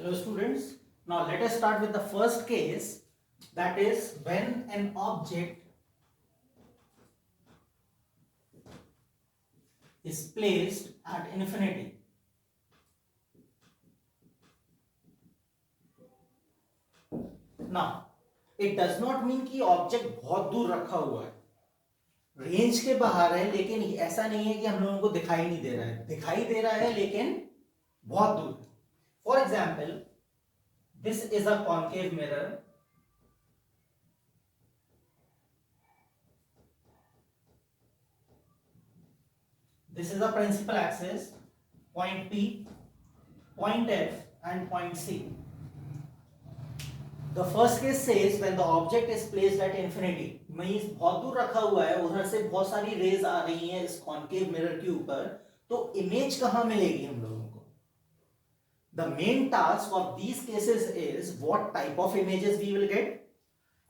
Hello students. Now let us start with the first case, that is when an object is placed at infinity. Now it does not mean कि object बहुत दूर रखा हुआ है, range के बाहर है, लेकिन ऐसा नहीं है कि हम लोगों को दिखाई नहीं दे रहा है, दिखाई दे रहा है लेकिन बहुत दूर है. For example, this is a concave mirror. This is the principal axis, point P, point F and point C. The first case says when the object is placed at infinity, means बहुत दूर रखा हुआ है, उधर से बहुत सारी raise आ रही हैं इस कॉन्केव मिरर के ऊपर, तो इमेज कहाँ मिलेगी हम लोगों को? The main task of these cases is what type of images we will get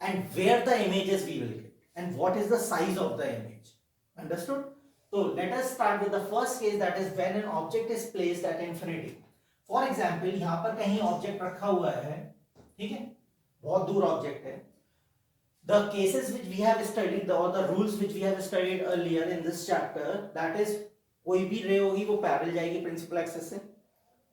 and where the images we will get and what is the size of the image. Understood? So let us start with the first case, that is when an object is placed at infinity. For example, यहाँ पर कहीं object रखा हुआ है, ठीक है, बहुत दूर ऑब्जेक्ट है. The cases which we have studied, or the rules which we have studied earlier in this chapter, that is कोई भी रे होगी वो पैरेलल जाएगी प्रिंसिपल एक्सिस से.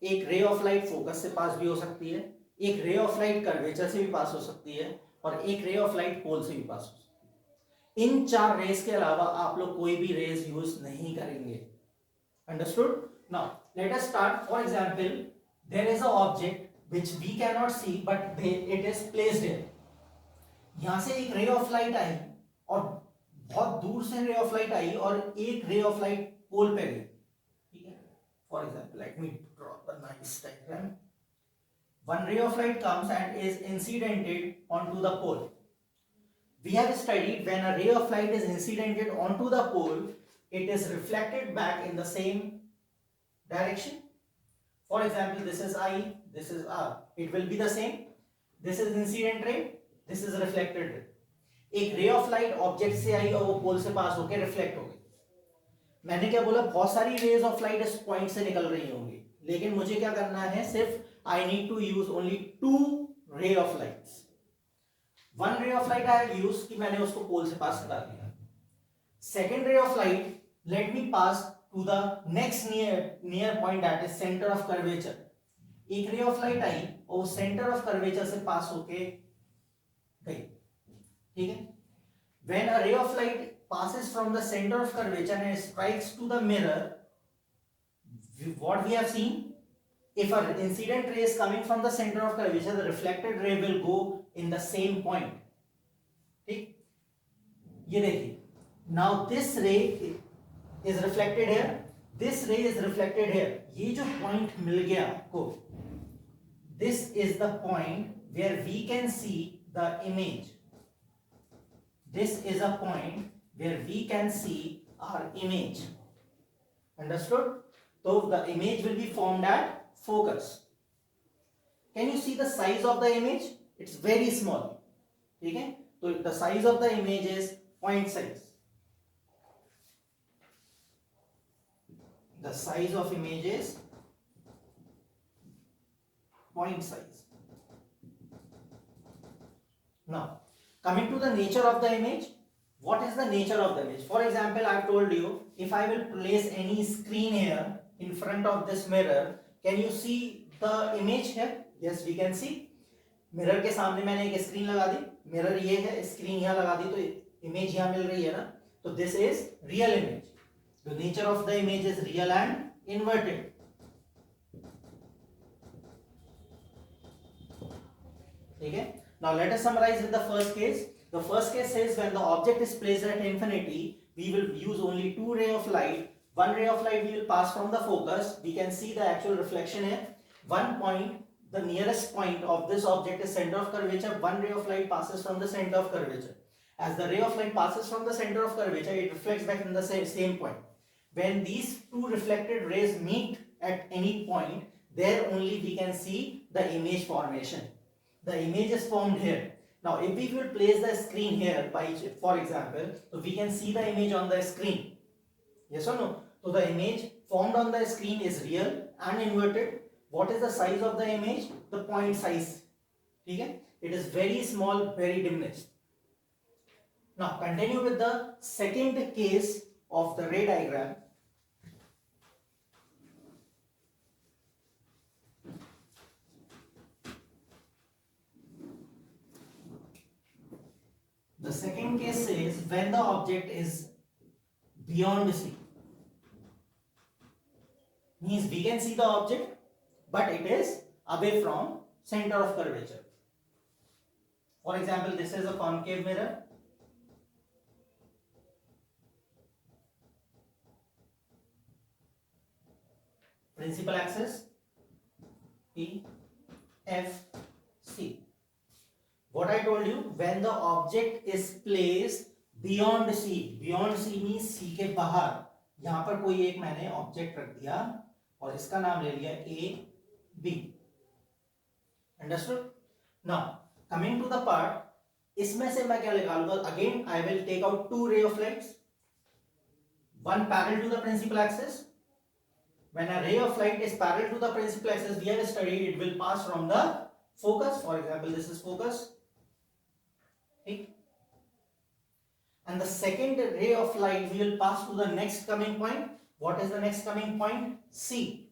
एक रे ऑफ लाइट फोकस से पास भी हो सकती है, एक रे ऑफ लाइट कर्वेचर से भी पास हो सकती है, और एक रे ऑफ लाइट पोल से भी पास हो सकती है. इन चार रेस के अलावा आप लोग कोई भी रेस यूज नहीं करेंगे. Understood? Now let us start. For example, there is a object which we can not see but it is placed here. यहां से एक रे ऑफ लाइट आई और बहुत दूर से रे ऑफ लाइट आई और एक रे ऑफ लाइट पोल पे गई. ठीक है, for example let me draw the nice diagram. One ray of light comes and is incidented onto the pole. We have studied when a ray of light is incidented onto the pole, it is reflected back in the same direction. For example, this is I, this is R. It will be the same. This is incident ray, this is reflected ray. एक ray of light object से आई और वो पोल से पास होकर reflect हो गई. मैंने क्या बोला, बहुत सारी रेज ऑफ लाइट इस पॉइंट से निकल रही होंगी, लेकिन मुझे क्या करना है, सिर्फ I need to use only two ray of lights. One ray of light I have used कि मैंने उसको पोल से पास करा दिया. Second ray of light, let me pass to the next near point, that is centre of curvature. एक ray of light आई और centre of curvature से पास होके गई. ठीक है, व्हेन अ रे of light passes from the center of curvature and strikes to the mirror, what we have seen, if an incident ray is coming from the center of curvature, the reflected ray will go in the same point. ठीक, ये देखिए, now this ray is reflected here, this ray is reflected here. ये जो point मिल गया आपको, this is the point where we can see the image. This is a point where we can see our image. Understood? So the image will be formed at focus. Can you see the size of the image? It's very small. ठीक है, तो the size of the image is point size. The size of image is point size. Now coming to the nature of the image, what is the nature of the image? For example, I have told you, if I will place any screen here in front of this mirror, can you see the image here? Yes, we can see. Mirror के सामने मैंने एक screen लगा दी, mirror ये है, screen यहाँ लगा दी, तो इमेज यहाँ मिल रही है ना. तो this is real image. The nature of the image is real and inverted. ठीक है. Now let us summarize with the first case. The first case says when the object is placed at infinity, we will use only two ray of light. One ray of light will pass from the focus. We can see the actual reflection here. One point, the nearest point of this object is center of curvature. One ray of light passes from the center of curvature. As the ray of light passes from the center of curvature, it reflects back in the same point. When these two reflected rays meet at any point, there only we can see the image formation. The image is formed here. Now if we will place the screen here, by for example, so we can see the image on the screen. Yes or no? So the image formed on the screen is real and inverted. what is the size of the image? The point size. ठीक है, it is very small, very diminished. Now continue with the second case of the ray diagram. The second case says when the object is beyond C. Means we can see the object, but it is away from center of curvature. For example, this is a concave mirror. Principal axis P, F, C. What I told you, when the object is placed beyond C, beyond C means C के बाहर, यहां पर कोई एक मैंने object रख दिया और इसका नाम ले लिया A, B. Understood? Now coming to the part, इसमें से मैं क्या निकालूंगा? Again I will take out two ray of lights, one parallel to the principal axis. When a ray of light is parallel to the principal axis, we have studied it will pass from the focus. For example, this is focus. Okay. And the second ray of light will pass to the next coming point. What is the next coming point? C.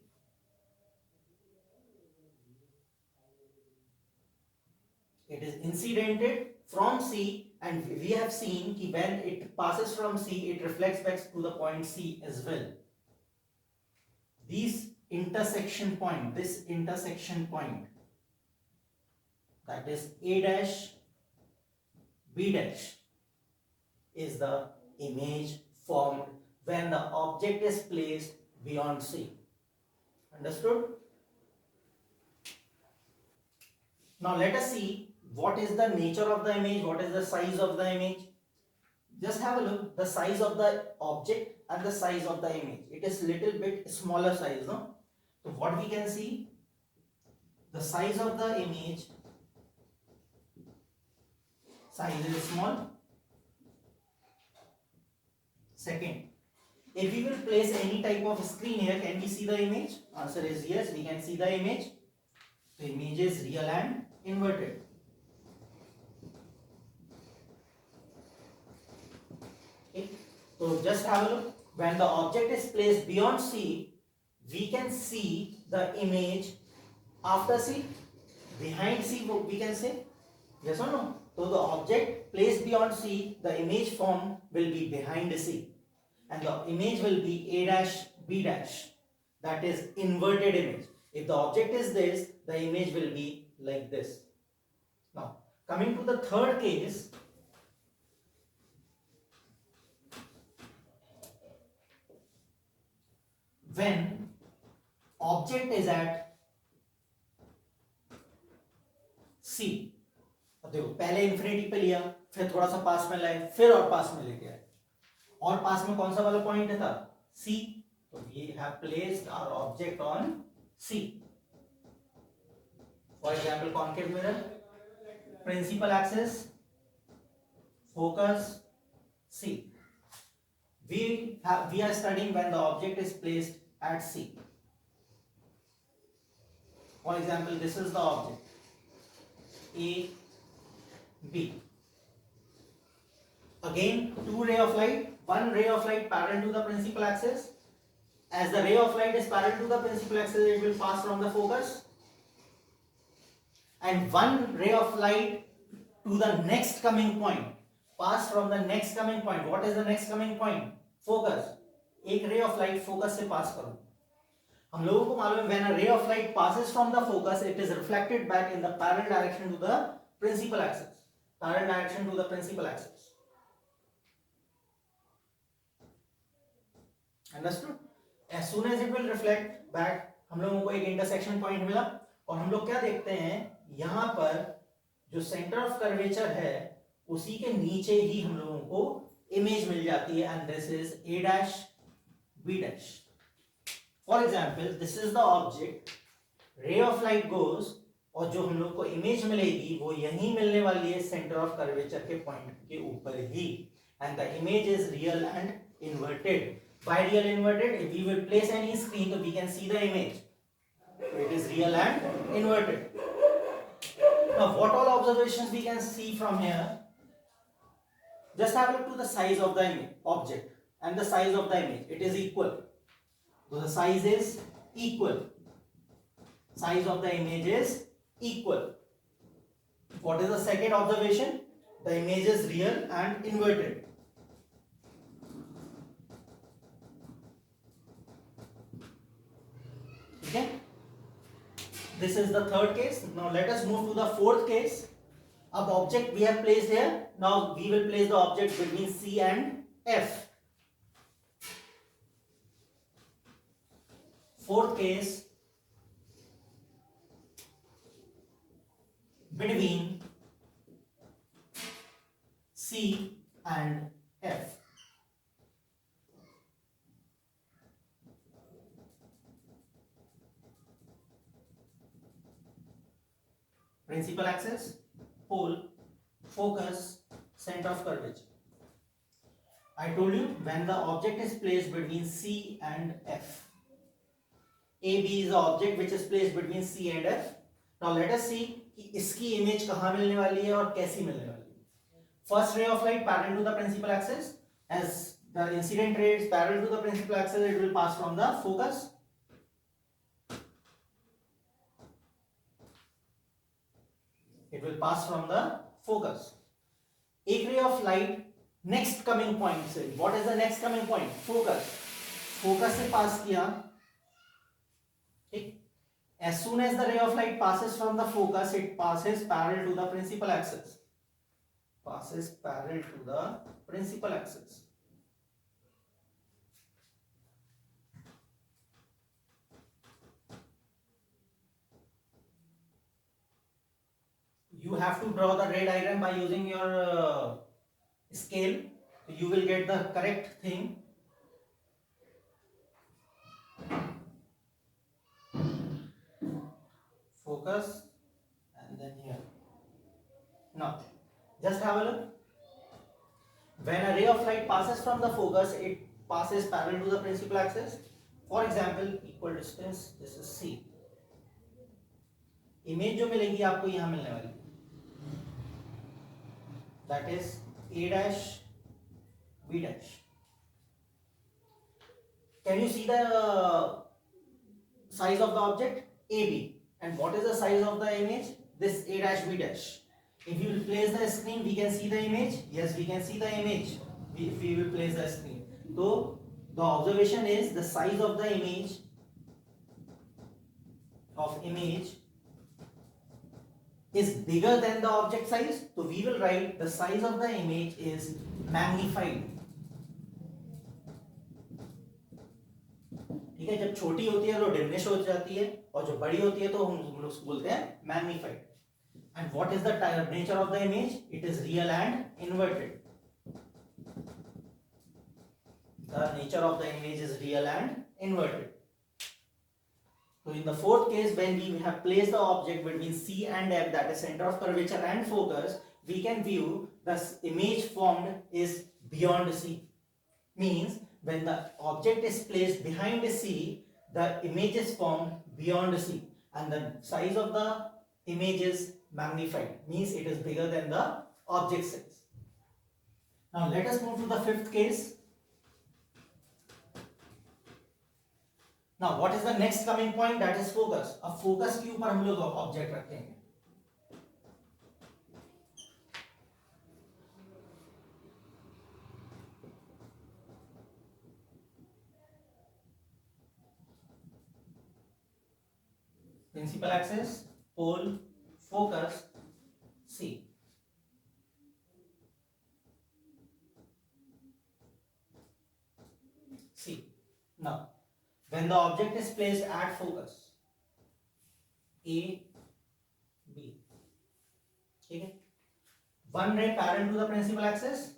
It is incidented from C, and we have seen that when it passes from C, it reflects back to the point C as well. This intersection point, that is A dash, B dash, is the image formed when the object is placed beyond C. Understood? Now let us see what is the nature of the image, what is the size of the image. Just have a look, the size of the object and the size of the image. It is little bit smaller size, no? So what we can see, the size of the image, size is small. Second, if we will place any type of screen here, can we see the image? Answer is yes, we can see the image. The image is real and inverted. Okay. So just have a look. When the object is placed beyond C, we can see the image after C, behind C, we can say. Yes or no? So the object placed beyond C, the image form will be behind C, and the image will be A dash, B dash. That is inverted image. If the object is this, the image will be like this. Now coming to the third case, when object is at C, देखो पहले infinity पे लिया, फिर थोड़ा सा पास में लाए, फिर और पास में लेके आए, और पास में कौन सा वाला पॉइंट था? C. तो we have placed our object on C. For example, concave mirror, principal axis, focus, C. We are studying when the object is placed at C. For example, this is the object A, B. Again, two ray of light, one ray of light parallel to the principal axis. As the ray of light is parallel to the principal axis, it will pass from the focus. And one ray of light to the next coming point, pass from the next coming point. What is the next coming point? Focus. एक ray of light focus से pass करो. हम लोगों को मालूम है when a ray of light passes from the focus, it is reflected back in the parallel direction to the principal axis. Parallel direction to the principal axis. Understood? As soon as it will reflect back, हम लोगों को एक intersection point मिला, और हम लोग क्या देखते हैं, यहाँ पर जो center of curvature है, उसी के नीचे ही हम लोगों को image मिल जाती है, and this is A dash, B dash. For example, this is the object, ray of light goes, और जो हम लोग को image मिलेगी वो यहीं मिलने वाली है center of curvature के point के ऊपर ही, and the image is real and inverted. Why real inverted? If we will place any screen, so we can see the image. It is real and inverted. Now, what all observations we can see from here? Just have a look to the size of the image, object and the size of the image. It is equal. So the size is equal. Size of the image is equal. What is the second observation? The image is real and inverted. Okay. This is the third case. Now let us move to the fourth case. Ab object we have placed here. Now we will place the object between C and F. Fourth case, between C and F. Principal axis, pole, focus, center of curvature. I told you when the object is placed between C and F. AB is the object which is placed between C and F. Now let us see कि इसकी image कहाँ मिलने वाली है और कैसी मिलने वाली है. First ray of light parallel to the principal axis. As the incident ray is parallel to the principal axis, it will pass from the focus. It will pass from the focus. एक ray of light next coming point से. What is the next coming point? Focus. Focus से pass किया. ठीक. As soon as the ray of light passes from the focus, it passes parallel to the principal axis. Passes parallel to the principal axis. You have to draw the ray diagram by using your scale. So you will get the correct thing. Focus and then here. Now, just have a look. When a ray of light passes from the focus, it passes parallel to the principal axis. For example, equal distance. This is C. Image जो मिलेगी आपको यहाँ मिलने वाली. That is A dash, B dash. Can you see the size of the object? AB. And what is the size of the image? This A dash, B dash. If you will place the screen, we can see the image. Yes, we can see the image. If we will place the screen. So the observation is the size of the image is bigger than the object size. So we will write the size of the image is magnified. ठीक है. जब छोटी होती है तो diminish हो जाती है और जो बड़ी होती है तो हम लोग बोलते हैं magnified. And what is the nature of the image? It is real and inverted. The nature of the image is real and inverted. So in the fourth case, when we have placed the object between C and F, that is center of curvature and focus, we can view the image formed is beyond C. Means when the object is placed behind C, the image is formed beyond C, and the size of the image is magnified. Means it is bigger than the object size. Now let us move to the fifth case. Now what is the next coming point? That is focus. अब focus के ऊपर हम लोग object रखेंगे. Principal axis, pole, focus, C. C. Now, when the object is placed at focus, A, B, okay, one ray parallel to the principal axis.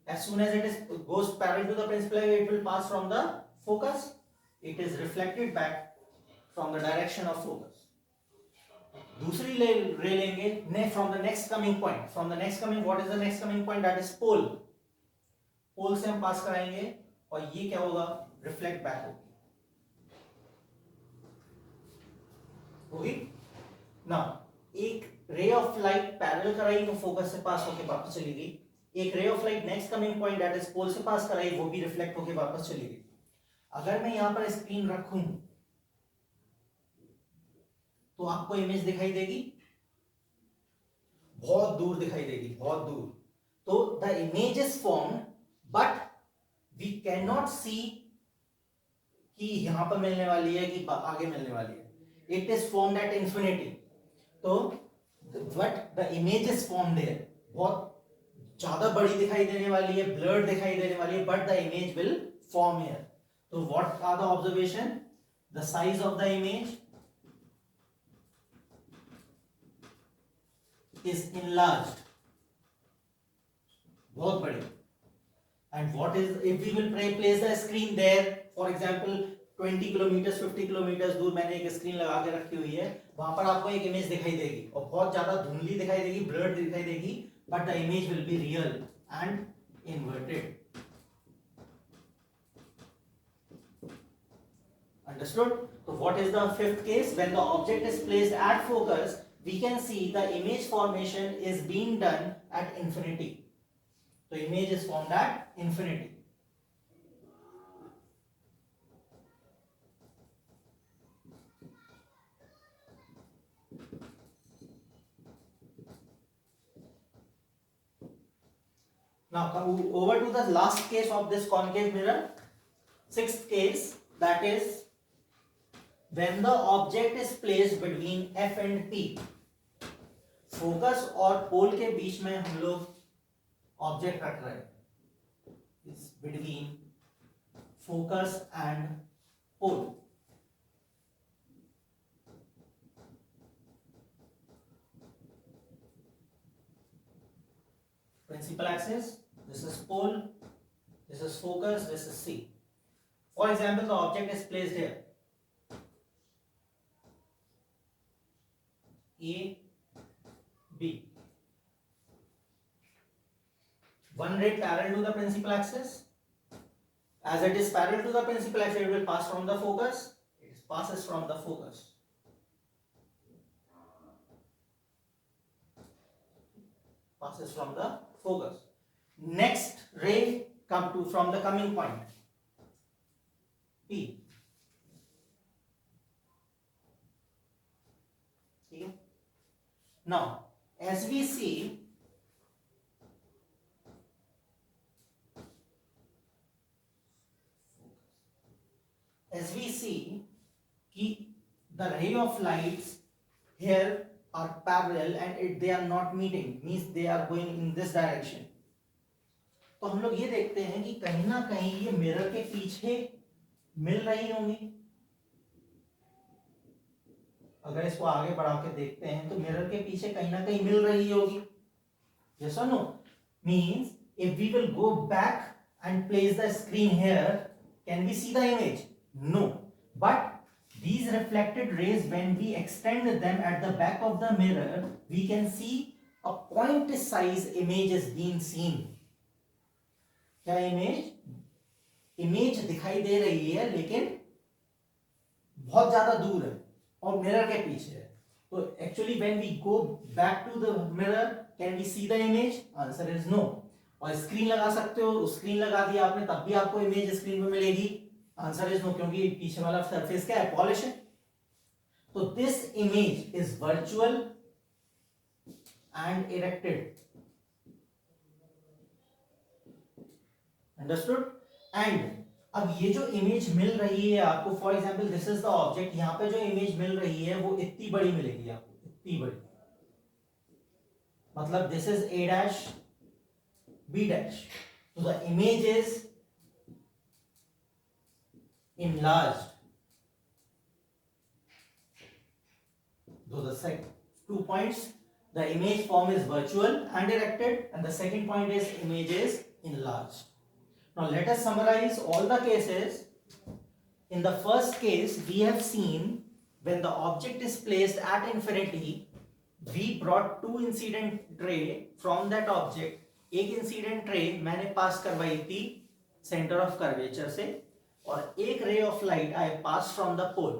As soon as it goes parallel to the principal axis, it will pass from the focus. It is reflected back from the direction of focus. दूसरी रे लेंगे from the next coming point. From the next coming, what is the next coming point? That is pole. पोल से हम पास कराएंगे और ये क्या होगा? रिफ्लेक्ट बैक होगी. होगी ना। एक रे ऑफ लाइट पैरेलल कराई, वो फोकस से पास होके वापस चली गई। एक ray of light next coming point that is pole से पास कराई, वो भी रिफ्लेक्ट होके वापस चली गई। अगर मैं यहां पर स्क्रीन रखूं तो आपको इमेज दिखाई देगी, बहुत दूर दिखाई देगी, बहुत दूर। तो the image is formed but we can not see कि यहां पर मिलने वाली है कि आगे मिलने वाली है। It is formed at infinity. तो what the image is formed there, बहुत ज्यादा बड़ी दिखाई देने वाली है, ब्लर्ड दिखाई देने वाली है, but the image will form here. तो what are the observation, the size of the image is enlarged, बहुत बड़ी। And what is, if we will place the screen there, for example 20 kilometre 50 kilometre दूर मैंने एक screen लगा के रखी हुई है, वहां पर आपको एक इमेज दिखाई देगी और बहुत ज्यादा धुंधली दिखाई देगी, ब्लर्ड दिखाई देगी, but the image will be real and inverted. Understood? So what is the fifth case? When the object is placed at focus, we can see the image formation is being done at infinity. So image is formed at infinity. Now come over to the last case of this concave mirror, sixth case, that is when the object is placed between F and P. Focus और पोल के बीच में हम लोग object रख रहे हैं, is between focus and pole. Principal axis, this is pole, this is focus, this is C. For example the object is placed here, A, B. One ray parallel to the principal axis. As it is parallel to the principal axis, it will pass from the focus. It passes from the focus. Passes from the focus. Next ray come to from the coming point P. Okay. Now, as we see, कि the ray of lights here are parallel and they are not meeting, means they are going in this direction. तो हम लोग ये देखते हैं कि कहीं ना कहीं ये मिरर के पीछे मिल रही होंगी। अगर इसको आगे बढ़ा के देखते हैं तो मिरर के पीछे कहीं ना कहीं मिल रही होगी। Yes or no? Means if we will go back and place the screen here, can we see the image? No. But these reflected rays, when we extend them at the back of the mirror, we can see a point size image is being seen. क्या image दिखाई दे रही है लेकिन बहुत ज्यादा दूर है और मिरर के पीछे है। तो actually when we go back to the mirror, can we see the image? Answer is no. और स्क्रीन लगा सकते हो, स्क्रीन लगा दिया आपने तब भी आपको इमेज स्क्रीन में मिलेगी? आंसर इज नो, क्योंकि पीछे वाला सरफेस क्या है? पॉलिश है। तो this image is virtual and erected. Understood? And अब ये जो इमेज मिल रही है आपको, for example this is the object, यहां पे जो इमेज मिल रही है वो इतनी बड़ी मिलेगी आपको, इतनी बड़ी। मतलब this is A dash B dash, तो the image is enlarged. Those are 2 points. The image form is virtual and erected, and the second point is image is enlarged. Now let us summarize all the cases. In the first case, we have seen when the object is placed at infinity, we brought 2 incident ray from that object. एक incident ray मैंने पास करवाई थी center of curvature से, और एक ray of light I passed from the pole.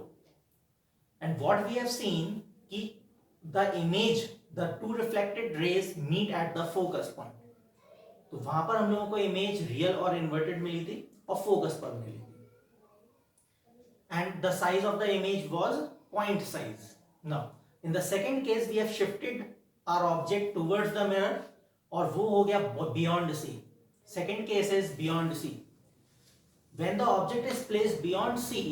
And what we have seen कि the image, the two reflected rays meet at the focus point. तो वहां पर हम लोगों को इमेज रियल और इन्वर्टेड मिली थी और फोकस पर मिली थी, and the size of the image was point size. Now in the second case we have shifted our object towards the mirror, और वो हो गया beyond C. Second case is beyond C. When the object is placed beyond C,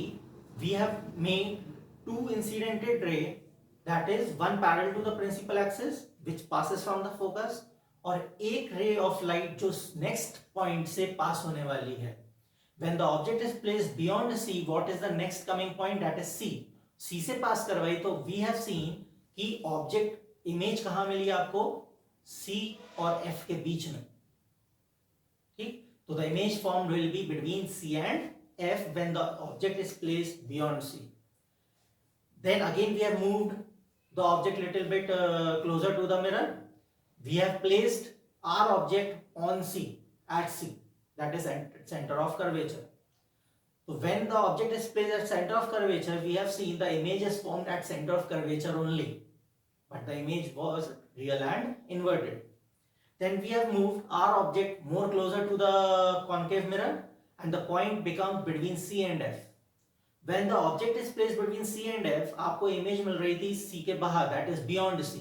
we have made two incidented ray, that is one parallel to the principal axis which passes from the focus, और एक ray of light जो next point से pass होने वाली है। When the object is placed beyond C, what is the next coming point? That is C. C से pass करवाई तो we have seen कि object image कहाँ मिली आपको? C और F के बीच में, ठीक? तो the image formed will be between C and F when the object is placed beyond C. Then again we have moved the object little bit closer to the mirror. We have placed our object on C, at C, that is at center of curvature. So when the object is placed at center of curvature, we have seen the image is formed at center of curvature only, but the image was real and inverted. Then we have moved our object more closer to the concave mirror, and the point becomes between C and F. When the object is placed between C and F, आपको image मिल रही थी C के बाहर, that is beyond C,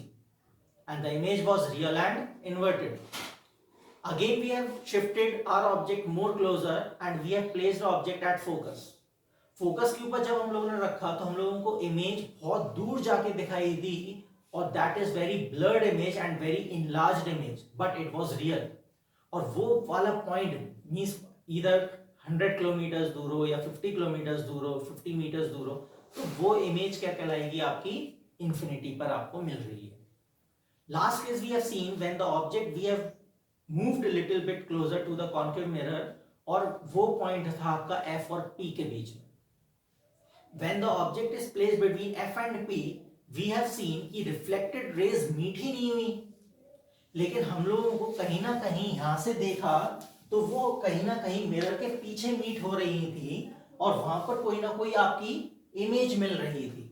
and the image was real and inverted. Again we have shifted our object more closer and we have placed the object at focus. Focus के ऊपर जब हम लोगों ने रखा तो हम लोगों को इमेज बहुत दूर जाके दिखाई दी, और that is very blurred image and very enlarged image, but it was real. और वो वाला point means either 100 किलोमीटर दूर हो या 50 किलोमीटर दूर हो, 50 मीटर्स दूर हो, तो वो इमेज क्या कहलाएगी? आपकी इंफिनिटी पर आपको मिल रही है। Last case we have seen when the object we have moved little bit closer to the concave mirror, और वो पॉइंट था आपका F और P के बीच में। When the object is placed between F and P, we have seen कि reflected rays meet ही नहीं हुई, लेकिन हम लोगों को कहीं ना कहीं यहां से देखा तो वो कहीं ना कहीं मिरर के पीछे मीट हो रही थी, और वहां पर कोई ना कोई आपकी इमेज मिल रही थी।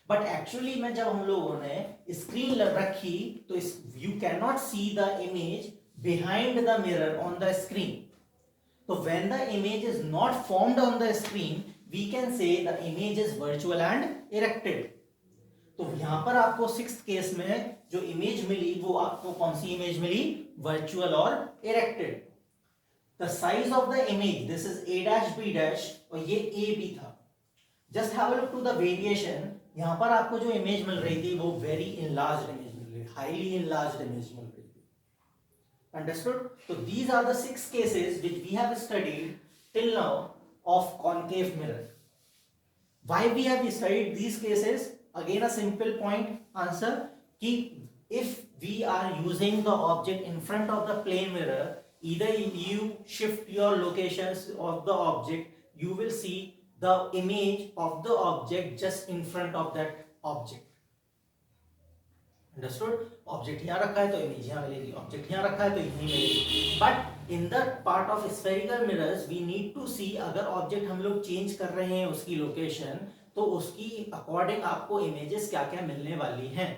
बट एक्चुअली में जब हम लोगों ने स्क्रीन रखी तो you can not see the image behind the mirror on the screen. तो when the image is not formed on the screen, we can say the image is virtual and erected. तो यहां पर आपको sixth case में जो image मिली वो आपको कौन सी इमेज मिली? वर्चुअल और erected. The size of the image, this is A dash B dash, और ये A B था। Just have a look to the variation. यहाँ पर आपको जो इमेज मिल रही थी वो very enlarged image मिल रही है, highly enlarged image मिल रही थी। Understood? So these are the 6 cases which we have studied till now of concave mirror. Why we have studied these cases? Again a simple point answer कि if we are using the object in front of the plane mirror, either you shift your locations of the object, you will see the image of the object just in front of that object. Understood? Object यहाँ रखा है तो image यहाँ मिलेगी, object यहाँ रखा है तो यहीं मिलेगी। But in the part of spherical mirrors we need to see, अगर ऑब्जेक्ट हम लोग चेंज कर रहे हैं उसकी लोकेशन, तो उसकी अकॉर्डिंग आपको इमेजेस क्या क्या मिलने वाली हैं।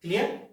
क्लियर?